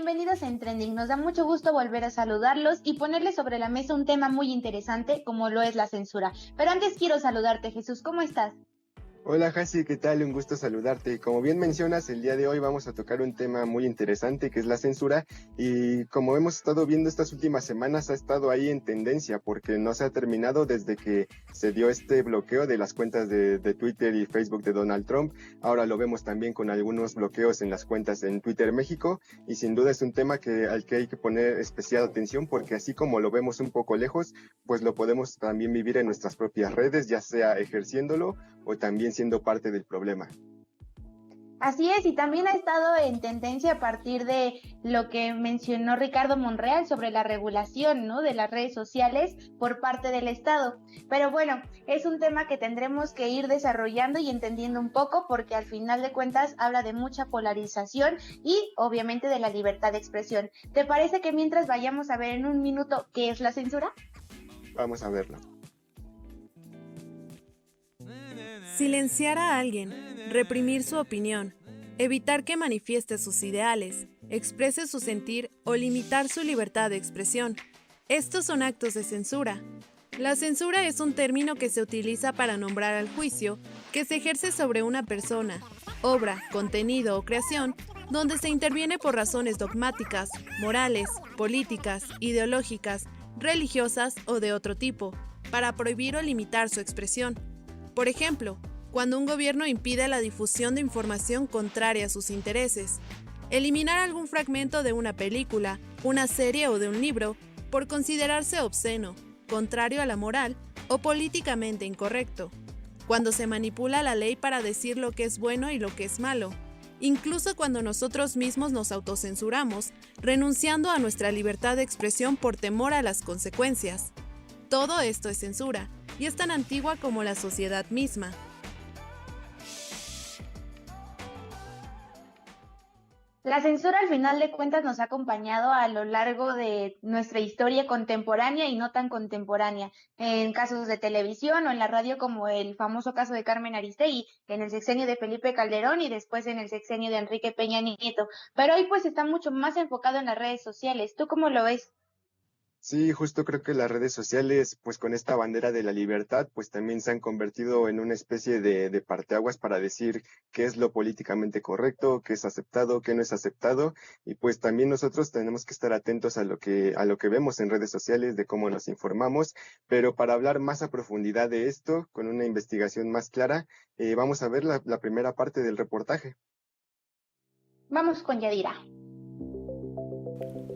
bienvenidos a En Trending. Nos da mucho gusto volver a saludarlos y ponerles sobre la mesa un tema muy interesante como lo es la censura. Pero antes quiero saludarte, Jesús, ¿cómo estás? Hola Hasi, ¿qué tal? Un gusto saludarte. Como bien mencionas, el día de hoy vamos a tocar un tema muy interesante que es la censura y como hemos estado viendo estas últimas semanas ha estado ahí en tendencia porque no se ha terminado desde que se dio este bloqueo de las cuentas de Twitter y Facebook de Donald Trump. Ahora lo vemos también con algunos bloqueos en las cuentas en Twitter México y sin duda es un tema al que hay que poner especial atención porque así como lo vemos un poco lejos, pues lo podemos también vivir en nuestras propias redes, ya sea ejerciéndolo o también siendo parte del problema. Así es, y también ha estado en tendencia a partir de lo que mencionó Ricardo Monreal sobre la regulación, ¿no?, de las redes sociales por parte del Estado. Pero bueno, es un tema que tendremos que ir desarrollando y entendiendo un poco porque al final de cuentas habla de mucha polarización y obviamente de la libertad de expresión. ¿Te parece que mientras vayamos a ver en un minuto qué es la censura? Vamos a verlo. Silenciar a alguien, reprimir su opinión, evitar que manifieste sus ideales, exprese su sentir o limitar su libertad de expresión. Estos son actos de censura. La censura es un término que se utiliza para nombrar al juicio que se ejerce sobre una persona, obra, contenido o creación, donde se interviene por razones dogmáticas, morales, políticas, ideológicas, religiosas o de otro tipo, para prohibir o limitar su expresión. Por ejemplo, cuando un gobierno impide la difusión de información contraria a sus intereses, eliminar algún fragmento de una película, una serie o de un libro por considerarse obsceno, contrario a la moral o políticamente incorrecto, cuando se manipula la ley para decir lo que es bueno y lo que es malo, incluso cuando nosotros mismos nos autocensuramos, renunciando a nuestra libertad de expresión por temor a las consecuencias. Todo esto es censura, y es tan antigua como la sociedad misma. La censura al final de cuentas nos ha acompañado a lo largo de nuestra historia contemporánea y no tan contemporánea, en casos de televisión o en la radio como el famoso caso de Carmen Aristegui, en el sexenio de Felipe Calderón y después en el sexenio de Enrique Peña Nieto. Pero hoy pues está mucho más enfocado en las redes sociales. ¿Tú cómo lo ves? Sí, justo creo que las redes sociales, pues con esta bandera de la libertad, pues también se han convertido en una especie de parteaguas para decir qué es lo políticamente correcto, qué es aceptado, qué no es aceptado, y pues también nosotros tenemos que estar atentos a lo que vemos en redes sociales, de cómo nos informamos, pero para hablar más a profundidad de esto, con una investigación más clara, vamos a ver la primera parte del reportaje. Vamos con Yadira.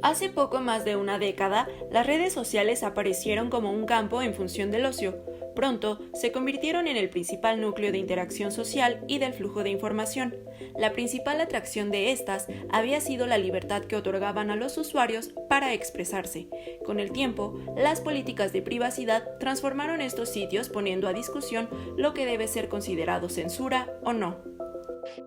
Hace poco más de una década, las redes sociales aparecieron como un campo en función del ocio. Pronto se convirtieron en el principal núcleo de interacción social y del flujo de información. La principal atracción de estas había sido la libertad que otorgaban a los usuarios para expresarse. Con el tiempo, las políticas de privacidad transformaron estos sitios poniendo a discusión lo que debe ser considerado censura o no.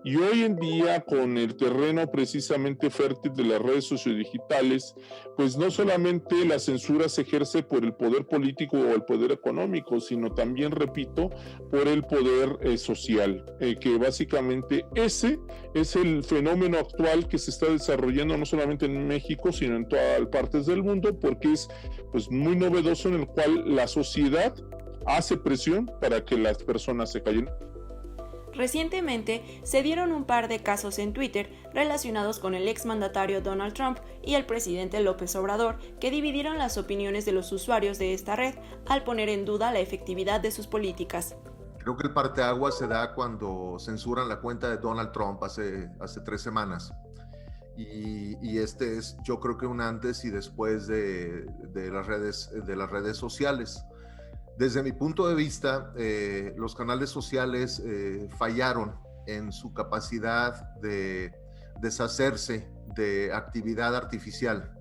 Y hoy en día, con el terreno precisamente fértil de las redes sociodigitales, pues no solamente la censura se ejerce por el poder político o el poder económico, sino también, repito, por el poder social, que básicamente ese es el fenómeno actual que se está desarrollando no solamente en México, sino en todas partes del mundo, porque es pues muy novedoso, en el cual la sociedad hace presión para que las personas se callen. Recientemente se dieron un par de casos en Twitter relacionados con el exmandatario Donald Trump y el presidente López Obrador, que dividieron las opiniones de los usuarios de esta red al poner en duda la efectividad de sus políticas. Creo que el parteaguas se da cuando censuran la cuenta de Donald Trump hace 3 semanas. Y este es, yo creo que un antes y después de las redes sociales. Desde mi punto de vista, los canales sociales fallaron en su capacidad de deshacerse de actividad artificial,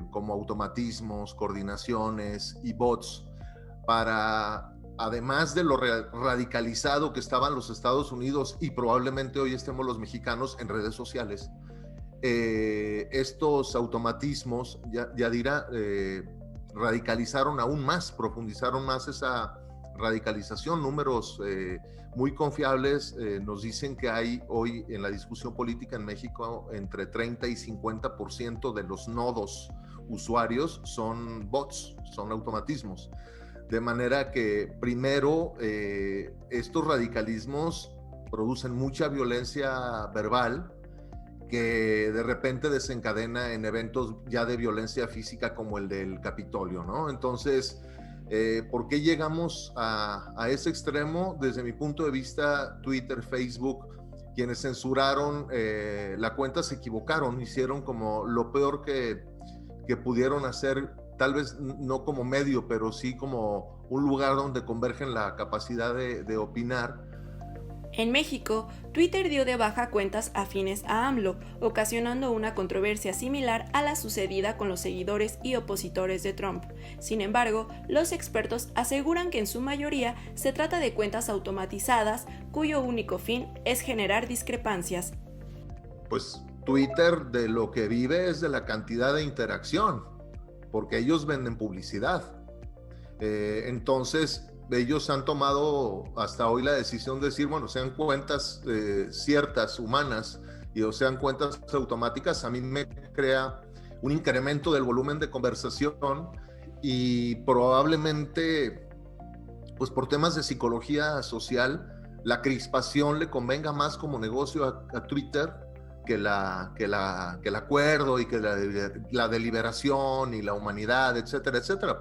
como automatismos, coordinaciones y bots, para, además de lo radicalizado que estaban los Estados Unidos y probablemente hoy estemos los mexicanos en redes sociales, estos automatismos, ya dirá, radicalizaron aún más, profundizaron más radicalización. Números muy confiables nos dicen que hay hoy en la discusión política en México entre 30 y 50% de los nodos usuarios son bots, son automatismos. De manera que primero estos radicalismos producen mucha violencia verbal que de repente desencadena en eventos ya de violencia física como el del Capitolio, ¿no? Entonces, ¿por qué llegamos a ese extremo? Desde mi punto de vista, Twitter, Facebook, quienes censuraron la cuenta se equivocaron, hicieron como lo peor que pudieron hacer, tal vez no como medio, pero sí como un lugar donde convergen la capacidad de opinar. En México, Twitter dio de baja cuentas afines a AMLO, ocasionando una controversia similar a la sucedida con los seguidores y opositores de Trump. Sin embargo, los expertos aseguran que en su mayoría se trata de cuentas automatizadas cuyo único fin es generar discrepancias. Pues Twitter de lo que vive es de la cantidad de interacción, porque ellos venden publicidad. Entonces, ellos han tomado hasta hoy la decisión de decir, bueno, sean cuentas ciertas, humanas, o sean cuentas automáticas, a mí me crea un incremento del volumen de conversación y probablemente, pues por temas de psicología social, la crispación le convenga más como negocio a Twitter que el acuerdo y que la deliberación y la humanidad, etcétera, etcétera.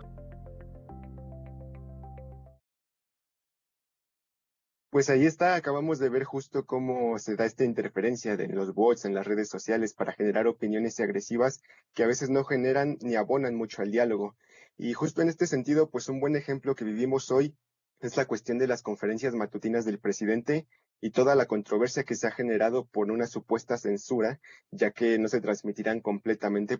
Pues ahí está, acabamos de ver justo cómo se da esta interferencia de los bots en las redes sociales para generar opiniones agresivas que a veces no generan ni abonan mucho al diálogo. Y justo en este sentido, pues un buen ejemplo que vivimos hoy es la cuestión de las conferencias matutinas del presidente y toda la controversia que se ha generado por una supuesta censura, ya que no se transmitirán completamente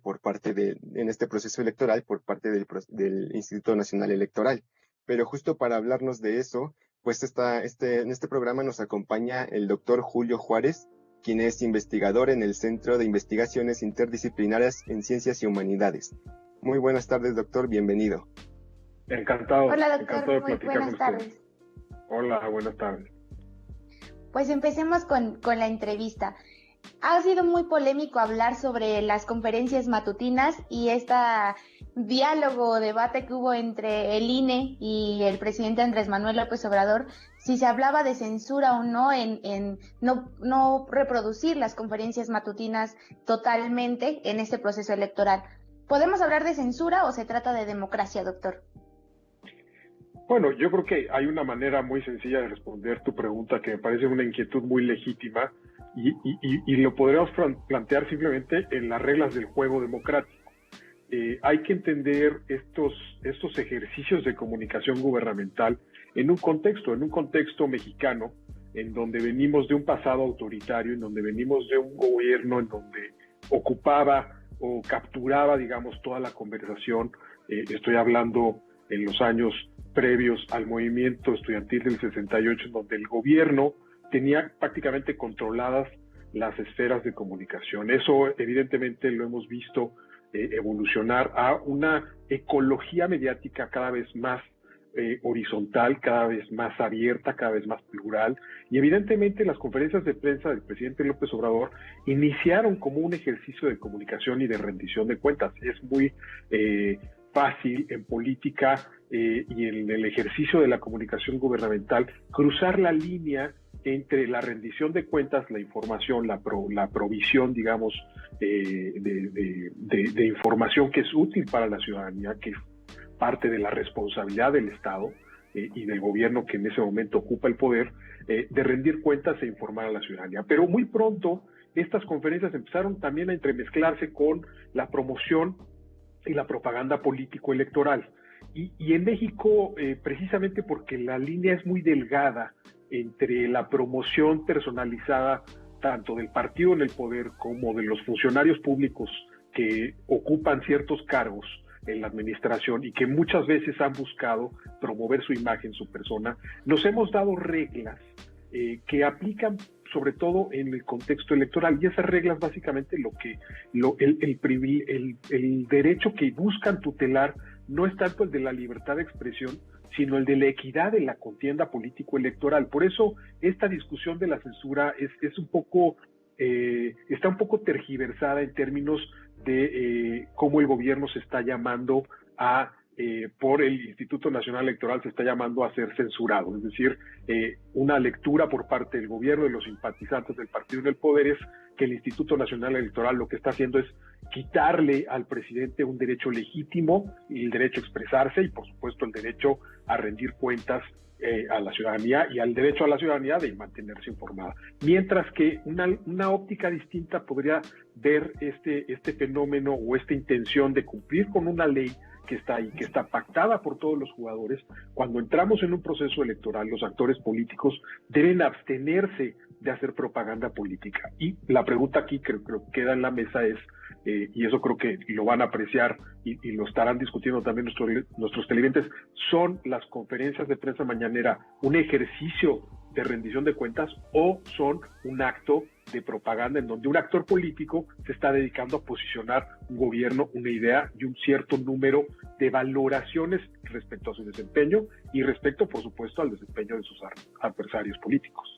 en este proceso electoral por parte del Instituto Nacional Electoral. Pero justo para hablarnos de eso, pues en este programa nos acompaña el doctor Julio Juárez, quien es investigador en el Centro de Investigaciones Interdisciplinarias en Ciencias y Humanidades. Muy buenas tardes, doctor, bienvenido. Encantado. Hola, doctor, encantado de muy platicar buenas con tardes. usted. Hola, buenas tardes. Pues empecemos con la entrevista. Ha sido muy polémico hablar sobre las conferencias matutinas y este diálogo o debate que hubo entre el INE y el presidente Andrés Manuel López Obrador, si se hablaba de censura o no en no reproducir las conferencias matutinas totalmente en este proceso electoral. ¿Podemos hablar de censura o se trata de democracia, doctor? Bueno, yo creo que hay una manera muy sencilla de responder tu pregunta que me parece una inquietud muy legítima y lo podríamos plantear simplemente en las reglas del juego democrático. Hay que entender estos ejercicios de comunicación gubernamental en un contexto mexicano, en donde venimos de un pasado autoritario, en donde venimos de un gobierno en donde ocupaba o capturaba, digamos, toda la conversación. Estoy hablando en los años previos al movimiento estudiantil del 68, en donde el gobierno tenía prácticamente controladas las esferas de comunicación. Eso evidentemente lo hemos visto evolucionar a una ecología mediática cada vez más horizontal, cada vez más abierta, cada vez más plural, y evidentemente las conferencias de prensa del presidente López Obrador iniciaron como un ejercicio de comunicación y de rendición de cuentas. Es muy fácil en política y en el ejercicio de la comunicación gubernamental cruzar la línea entre la rendición de cuentas, la información, la provisión, digamos, de información que es útil para la ciudadanía, que es parte de la responsabilidad del Estado y del gobierno que en ese momento ocupa el poder, de rendir cuentas e informar a la ciudadanía. Pero muy pronto estas conferencias empezaron también a entremezclarse con la promoción y la propaganda político-electoral. Y en México, precisamente porque la línea es muy delgada entre la promoción personalizada tanto del partido en el poder como de los funcionarios públicos que ocupan ciertos cargos en la administración y que muchas veces han buscado promover su imagen, su persona, nos hemos dado reglas que aplican sobre todo en el contexto electoral, y esas reglas básicamente el derecho que buscan tutelar no es tanto el de la libertad de expresión, sino el de la equidad de la contienda político-electoral. Por eso esta discusión de la censura es un poco, está un poco tergiversada en términos de cómo el gobierno se está llamando a por el Instituto Nacional Electoral se está llamando a ser censurado, es decir, una lectura por parte del gobierno y los simpatizantes del partido en el poder es que el Instituto Nacional Electoral lo que está haciendo es quitarle al presidente un derecho legítimo, el derecho a expresarse y por supuesto el derecho a rendir cuentas a la ciudadanía y al derecho a la ciudadanía de mantenerse informada. Mientras que una óptica distinta podría ver este fenómeno o esta intención de cumplir con una ley que está ahí, que está pactada por todos los jugadores. Cuando entramos en un proceso electoral, los actores políticos deben abstenerse de hacer propaganda política. Y la pregunta aquí creo que queda en la mesa es, y eso creo que lo van a apreciar y lo estarán discutiendo también nuestros televidentes, ¿son las conferencias de prensa mañanera un ejercicio de rendición de cuentas o son un acto de propaganda en donde un actor político se está dedicando a posicionar un gobierno, una idea y un cierto número de valoraciones respecto a su desempeño y respecto, por supuesto, al desempeño de sus adversarios políticos?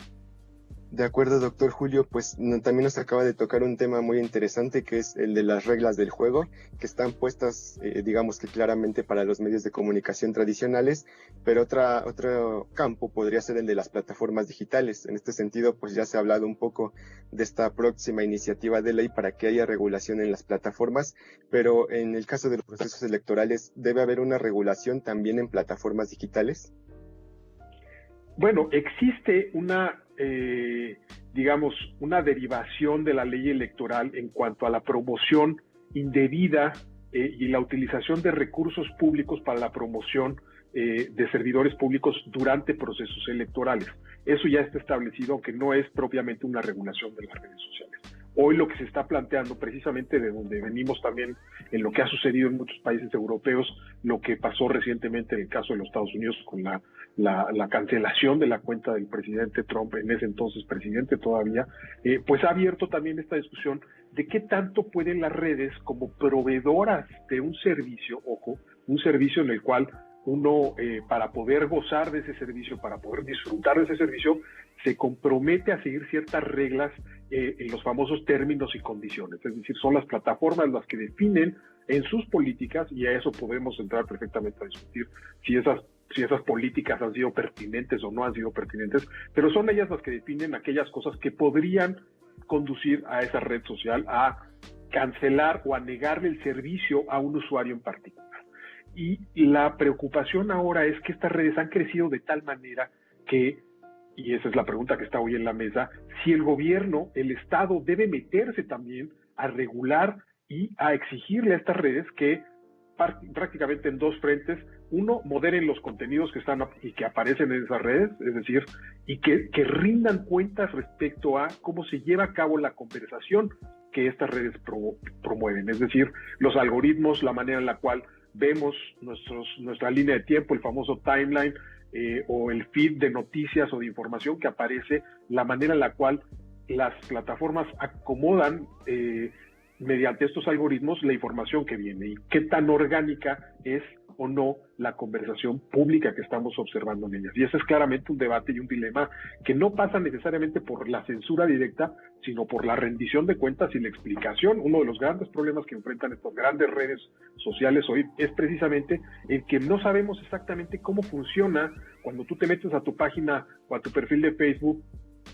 De acuerdo, doctor Julio, pues también nos acaba de tocar un tema muy interesante que es el de las reglas del juego, que están puestas, digamos que claramente para los medios de comunicación tradicionales, pero otro campo podría ser el de las plataformas digitales. En este sentido, pues ya se ha hablado un poco de esta próxima iniciativa de ley para que haya regulación en las plataformas, pero en el caso de los procesos electorales, ¿debe haber una regulación también en plataformas digitales? Bueno, existe una derivación de la ley electoral en cuanto a la promoción indebida y la utilización de recursos públicos para la promoción de servidores públicos durante procesos electorales. Eso ya está establecido, aunque no es propiamente una regulación de las redes sociales. Hoy lo que se está planteando, precisamente de donde venimos también en lo que ha sucedido en muchos países europeos, lo que pasó recientemente en el caso de los Estados Unidos con la cancelación de la cuenta del presidente Trump, en ese entonces presidente todavía, pues ha abierto también esta discusión de qué tanto pueden las redes como proveedoras de un servicio, ojo, un servicio en el cual uno, para poder gozar de ese servicio, para poder disfrutar de ese servicio, se compromete a seguir ciertas reglas en los famosos términos y condiciones. Es decir, son las plataformas las que definen en sus políticas, y a eso podemos entrar perfectamente a discutir si esas políticas han sido pertinentes o no han sido pertinentes, pero son ellas las que definen aquellas cosas que podrían conducir a esa red social a cancelar o a negarle el servicio a un usuario en particular. Y la preocupación ahora es que estas redes han crecido de tal manera que, y esa es la pregunta que está hoy en la mesa, si el gobierno, el Estado, debe meterse también a regular y a exigirle a estas redes que prácticamente en dos frentes, uno, moderen los contenidos que están y que aparecen en esas redes, es decir, y que rindan cuentas respecto a cómo se lleva a cabo la conversación que estas redes promueven, es decir, los algoritmos, la manera en la cual vemos nuestra línea de tiempo, el famoso timeline, o el feed de noticias o de información que aparece, la manera en la cual las plataformas acomodan mediante estos algoritmos la información que viene y qué tan orgánica es o no la conversación pública que estamos observando en ellas. Y ese es claramente un debate y un dilema que no pasa necesariamente por la censura directa, sino por la rendición de cuentas y la explicación. Uno de los grandes problemas que enfrentan estas grandes redes sociales hoy es precisamente el que no sabemos exactamente cómo funciona cuando tú te metes a tu página o a tu perfil de Facebook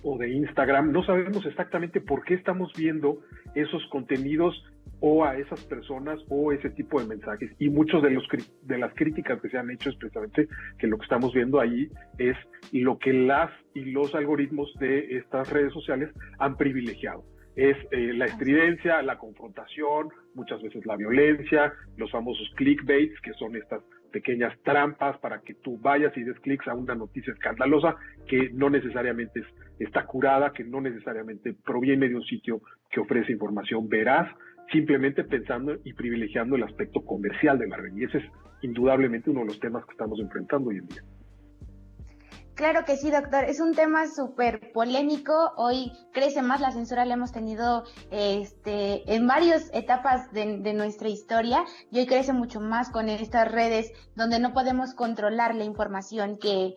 o de Instagram, no sabemos exactamente por qué estamos viendo esos contenidos o a esas personas o ese tipo de mensajes, y muchos de las críticas que se han hecho es precisamente que lo que estamos viendo ahí es lo que las y los algoritmos de estas redes sociales han privilegiado. Es la estridencia, la confrontación, muchas veces la violencia, los famosos clickbaits, que son estas pequeñas trampas para que tú vayas y des clics a una noticia escandalosa que no necesariamente está curada, que no necesariamente proviene de un sitio que ofrece información veraz, simplemente pensando y privilegiando el aspecto comercial de la red. Y ese es indudablemente uno de los temas que estamos enfrentando hoy en día. Claro que sí, doctor. Es un tema súper polémico. Hoy crece más la censura, la hemos tenido en varias etapas de nuestra historia y hoy crece mucho más con estas redes donde no podemos controlar la información que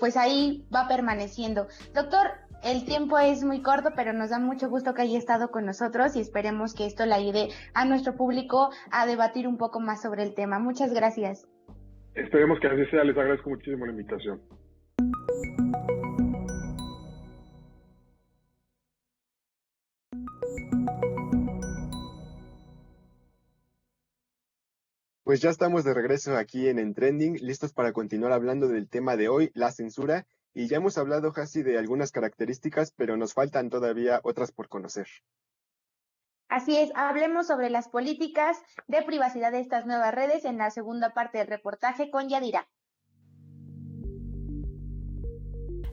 pues ahí va permaneciendo. Doctor, el tiempo es muy corto, pero nos da mucho gusto que haya estado con nosotros y esperemos que esto le ayude a nuestro público a debatir un poco más sobre el tema. Muchas gracias. Esperemos que así sea. Les agradezco muchísimo la invitación. Pues ya estamos de regreso aquí en Trending, listos para continuar hablando del tema de hoy, la censura, y ya hemos hablado casi de algunas características, pero nos faltan todavía otras por conocer. Así es, hablemos sobre las políticas de privacidad de estas nuevas redes en la segunda parte del reportaje con Yadira.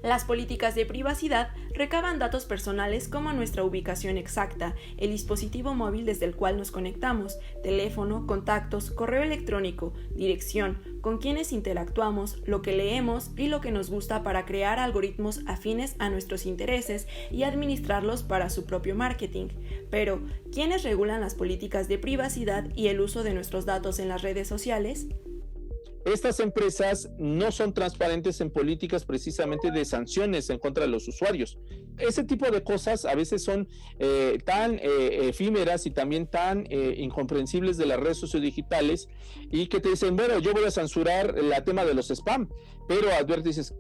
Las políticas de privacidad recaban datos personales como nuestra ubicación exacta, el dispositivo móvil desde el cual nos conectamos, teléfono, contactos, correo electrónico, dirección, con quienes interactuamos, lo que leemos y lo que nos gusta para crear algoritmos afines a nuestros intereses y administrarlos para su propio marketing. Pero, ¿quiénes regulan las políticas de privacidad y el uso de nuestros datos en las redes sociales? Estas empresas no son transparentes en políticas precisamente de sanciones en contra de los usuarios. Ese tipo de cosas a veces son tan efímeras y también tan incomprensibles de las redes sociodigitales y que te dicen, bueno, yo voy a censurar el tema de los spam, pero adviertes,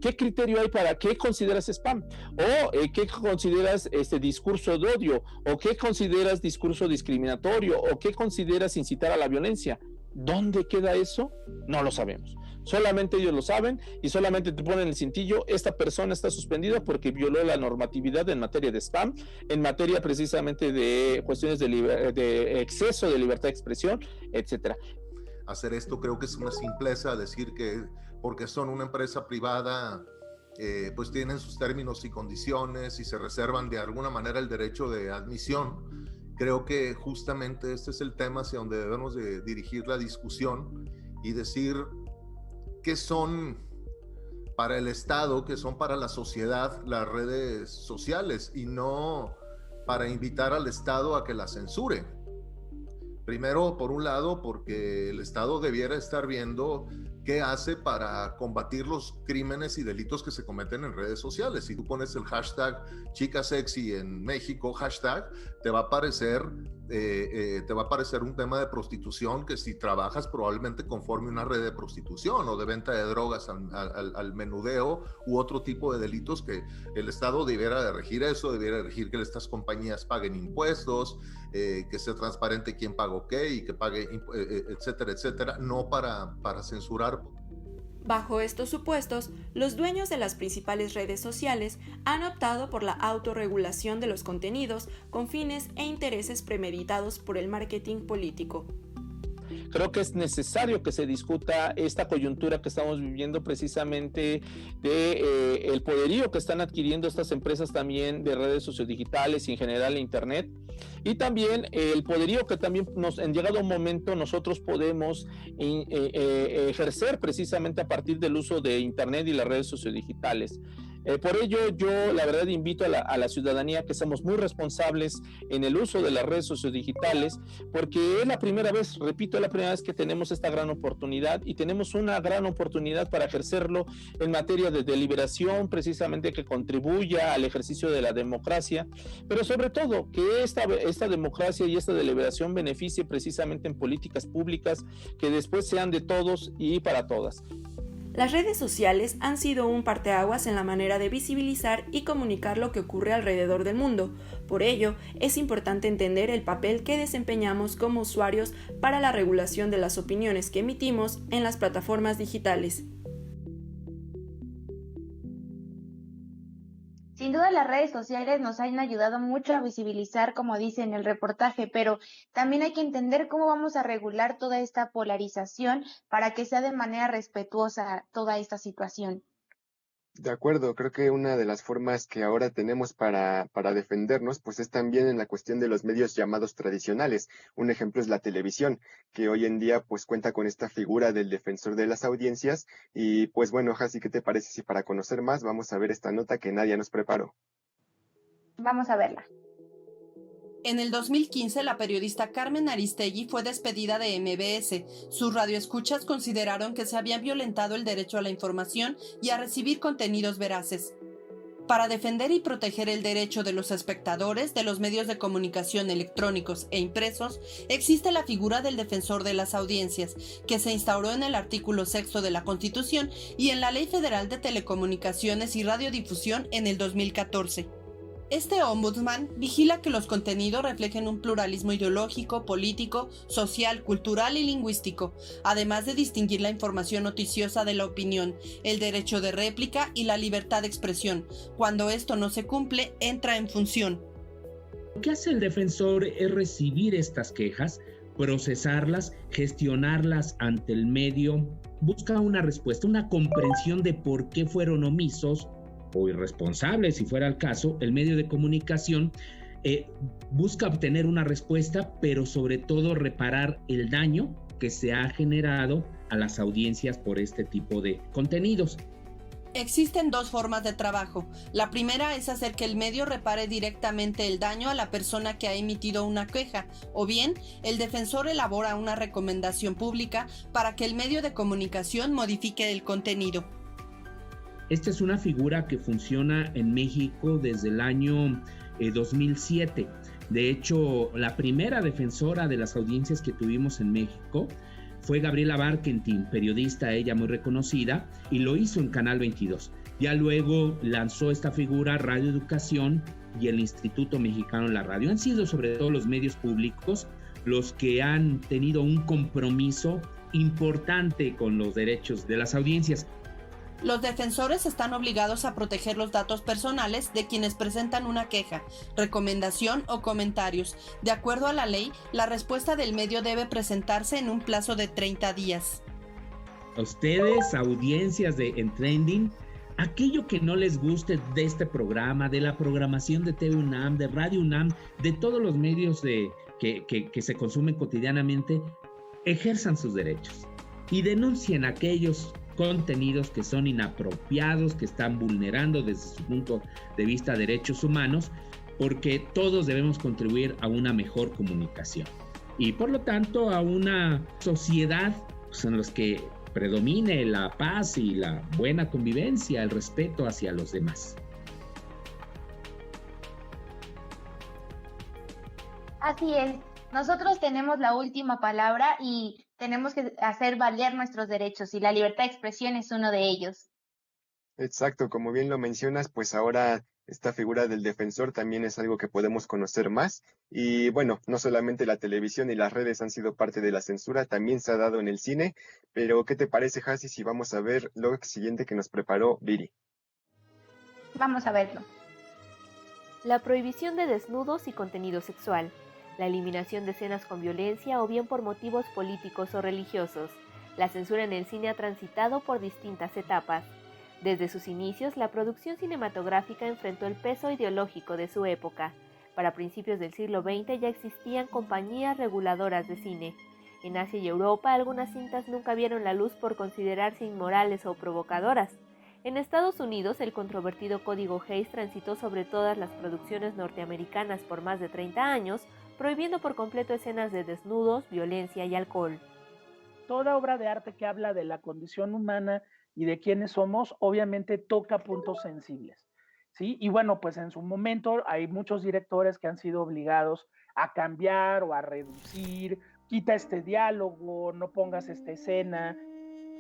¿qué criterio hay para qué consideras spam? ¿O qué consideras discurso de odio? ¿O qué consideras discurso discriminatorio? ¿O qué consideras incitar a la violencia? ¿Dónde queda eso? No lo sabemos. Solamente ellos lo saben y solamente te ponen el cintillo, esta persona está suspendida porque violó la normatividad en materia de spam, en materia precisamente de cuestiones de exceso de libertad de expresión, etcétera. Hacer esto creo que es una simpleza, decir que porque son una empresa privada, pues tienen sus términos y condiciones y se reservan de alguna manera el derecho de admisión. Creo que justamente este es el tema hacia donde debemos de dirigir la discusión y decir qué son para el Estado, qué son para la sociedad las redes sociales y no para invitar al Estado a que la censure. Primero, por un lado, porque el Estado debiera estar viendo qué hace para combatir los crímenes y delitos que se cometen en redes sociales. Si tú pones el hashtag chica sexy en México, hashtag, te va a aparecer un tema de prostitución que si trabajas probablemente conforme una red de prostitución o de venta de drogas al menudeo u otro tipo de delitos que el Estado debiera de regir eso, debiera de regir que estas compañías paguen impuestos, que sea transparente quién paga qué y que pague, etcétera, etcétera, no para censurar. Bajo estos supuestos, los dueños de las principales redes sociales han optado por la autorregulación de los contenidos con fines e intereses premeditados por el marketing político. Creo que es necesario que se discuta esta coyuntura que estamos viviendo precisamente de el poderío que están adquiriendo estas empresas también de redes sociodigitales y en general internet, y también el poderío que también en llegado un momento nosotros podemos ejercer precisamente a partir del uso de internet y las redes sociodigitales. Por ello, yo la verdad invito a la ciudadanía que seamos muy responsables en el uso de las redes sociodigitales, porque es la primera vez, repito, es la primera vez que tenemos esta gran oportunidad y tenemos una gran oportunidad para ejercerlo en materia de deliberación, precisamente que contribuya al ejercicio de la democracia, pero sobre todo que esta democracia y esta deliberación beneficie precisamente en políticas públicas que después sean de todos y para todas. Las redes sociales han sido un parteaguas en la manera de visibilizar y comunicar lo que ocurre alrededor del mundo. Por ello, es importante entender el papel que desempeñamos como usuarios para la regulación de las opiniones que emitimos en las plataformas digitales. Sin duda las redes sociales nos han ayudado mucho a visibilizar, como dice en el reportaje, pero también hay que entender cómo vamos a regular toda esta polarización para que sea de manera respetuosa toda esta situación. De acuerdo, creo que una de las formas que ahora tenemos para defendernos, pues es también en la cuestión de los medios llamados tradicionales. Un ejemplo es la televisión, que hoy en día pues cuenta con esta figura del defensor de las audiencias. Y pues bueno, Hasi, ¿qué te parece si para conocer más vamos a ver esta nota que Nadia nos preparó? Vamos a verla. En el 2015, la periodista Carmen Aristegui fue despedida de MBS. Sus radioescuchas consideraron que se había violentado el derecho a la información y a recibir contenidos veraces. Para defender y proteger el derecho de los espectadores de los medios de comunicación electrónicos e impresos, existe la figura del defensor de las audiencias, que se instauró en el artículo 6 de la Constitución y en la Ley Federal de Telecomunicaciones y Radiodifusión en el 2014. Este ombudsman vigila que los contenidos reflejen un pluralismo ideológico, político, social, cultural y lingüístico, además de distinguir la información noticiosa de la opinión, el derecho de réplica y la libertad de expresión. Cuando esto no se cumple, entra en función. Lo que hace el defensor es recibir estas quejas, procesarlas, gestionarlas ante el medio, busca una respuesta, una comprensión de por qué fueron omisos o irresponsables, si fuera el caso. El medio de comunicación busca obtener una respuesta, pero sobre todo reparar el daño que se ha generado a las audiencias por este tipo de contenidos. Existen dos formas de trabajo. La primera es hacer que el medio repare directamente el daño a la persona que ha emitido una queja, o bien el defensor elabora una recomendación pública para que el medio de comunicación modifique el contenido. Esta es una figura que funciona en México desde el año 2007. De hecho, la primera defensora de las audiencias que tuvimos en México fue Gabriela Barkentin, periodista, ella muy reconocida, y lo hizo en Canal 22. Ya luego lanzó esta figura Radio Educación y el Instituto Mexicano de la Radio. Han sido sobre todo los medios públicos los que han tenido un compromiso importante con los derechos de las audiencias. Los defensores están obligados a proteger los datos personales de quienes presentan una queja, recomendación o comentarios. De acuerdo a la ley, la respuesta del medio debe presentarse en un plazo de 30 días. A ustedes, audiencias en Trending, aquello que no les guste de este programa, de la programación de TV UNAM, de Radio UNAM, de todos los medios que se consumen cotidianamente, ejerzan sus derechos y denuncien aquellos contenidos que son inapropiados, que están vulnerando desde su punto de vista derechos humanos, porque todos debemos contribuir a una mejor comunicación y por lo tanto a una sociedad en la que predomine la paz y la buena convivencia, el respeto hacia los demás. Así es, nosotros tenemos la última palabra y tenemos que hacer valer nuestros derechos y la libertad de expresión es uno de ellos. Exacto, como bien lo mencionas, pues ahora esta figura del defensor también es algo que podemos conocer más. Y bueno, no solamente la televisión y las redes han sido parte de la censura, también se ha dado en el cine. Pero, ¿qué te parece, Hasi, si vamos a ver lo siguiente que nos preparó Viri? Vamos a verlo. La prohibición de desnudos y contenido sexual, la eliminación de escenas con violencia o bien por motivos políticos o religiosos. La censura en el cine ha transitado por distintas etapas. Desde sus inicios, la producción cinematográfica enfrentó el peso ideológico de su época. Para principios del siglo XX ya existían compañías reguladoras de cine. En Asia y Europa, algunas cintas nunca vieron la luz por considerarse inmorales o provocadoras. En Estados Unidos, el controvertido Código Hays transitó sobre todas las producciones norteamericanas por más de 30 años, prohibiendo por completo escenas de desnudos, violencia y alcohol. Toda obra de arte que habla de la condición humana y de quiénes somos, obviamente toca puntos sensibles, ¿sí? Y bueno, pues en su momento hay muchos directores que han sido obligados a cambiar o a reducir, quita este diálogo, no pongas esta escena.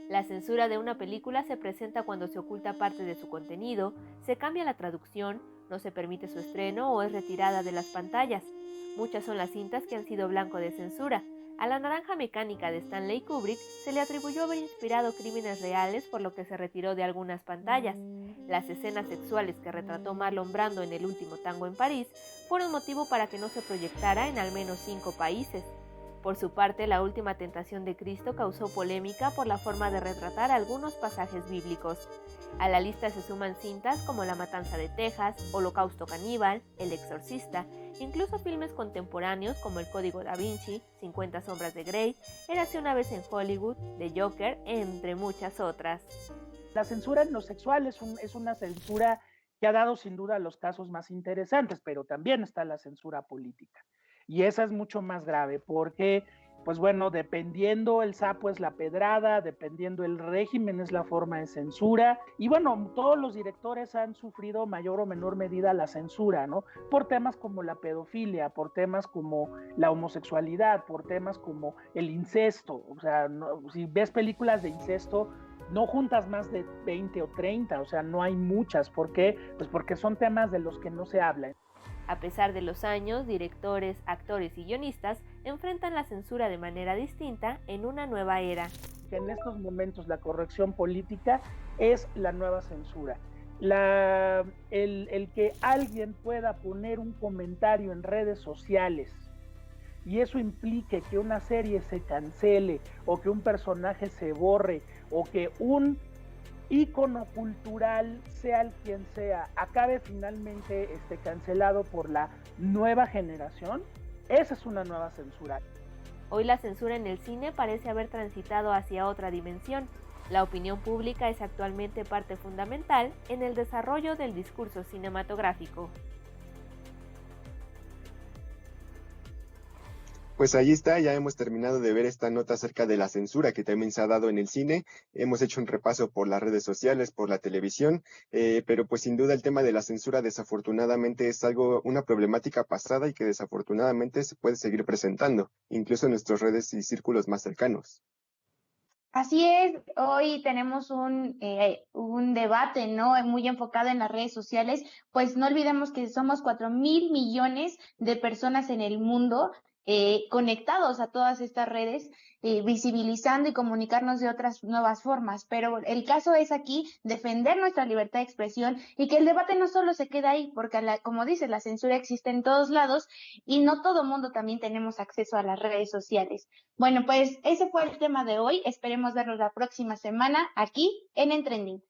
La censura de una película se presenta cuando se oculta parte de su contenido, se cambia la traducción, no se permite su estreno o es retirada de las pantallas. Muchas son las cintas que han sido blanco de censura. A La Naranja Mecánica de Stanley Kubrick se le atribuyó haber inspirado crímenes reales, por lo que se retiró de algunas pantallas. Las escenas sexuales que retrató Marlon Brando en El Último Tango en París fueron motivo para que no se proyectara en al menos 5 países. Por su parte, La Última Tentación de Cristo causó polémica por la forma de retratar algunos pasajes bíblicos. A la lista se suman cintas como La Matanza de Texas, Holocausto Caníbal, El Exorcista, incluso filmes contemporáneos como El Código Da Vinci, 50 Sombras de Grey, Érase una vez en Hollywood, The Joker, entre muchas otras. La censura en lo sexual es una censura que ha dado sin duda los casos más interesantes, pero también está la censura política. Y esa es mucho más grave porque, pues bueno, dependiendo el sapo es la pedrada, dependiendo el régimen es la forma de censura. Y bueno, todos los directores han sufrido mayor o menor medida la censura, ¿no? Por temas como la pedofilia, por temas como la homosexualidad, por temas como el incesto. O sea, no, si ves películas de incesto, no juntas más de 20 o 30, o sea, no hay muchas. ¿Por qué? Pues porque son temas de los que no se habla. A pesar de los años, directores, actores y guionistas enfrentan la censura de manera distinta en una nueva era. En estos momentos la corrección política es la nueva censura. El que alguien pueda poner un comentario en redes sociales y eso implique que una serie se cancele o que un personaje se borre o que un ícono cultural, sea el quien sea, acabe finalmente cancelado por la nueva generación, esa es una nueva censura. Hoy la censura en el cine parece haber transitado hacia otra dimensión. La opinión pública es actualmente parte fundamental en el desarrollo del discurso cinematográfico. Pues ahí está, ya hemos terminado de ver esta nota acerca de la censura que también se ha dado en el cine. Hemos hecho un repaso por las redes sociales, por la televisión, pero pues sin duda el tema de la censura desafortunadamente es una problemática pasada y que desafortunadamente se puede seguir presentando, incluso en nuestras redes y círculos más cercanos. Así es, hoy tenemos un debate, ¿no? Muy enfocado en las redes sociales, pues no olvidemos que somos 4,000 millones de personas en el mundo conectados a todas estas redes, visibilizando y comunicarnos de otras nuevas formas. Pero el caso es aquí defender nuestra libertad de expresión y que el debate no solo se queda ahí, porque como dices, la censura existe en todos lados y no todo mundo también tenemos acceso a las redes sociales. Bueno, pues ese fue el tema de hoy. Esperemos verlos la próxima semana aquí en Trending.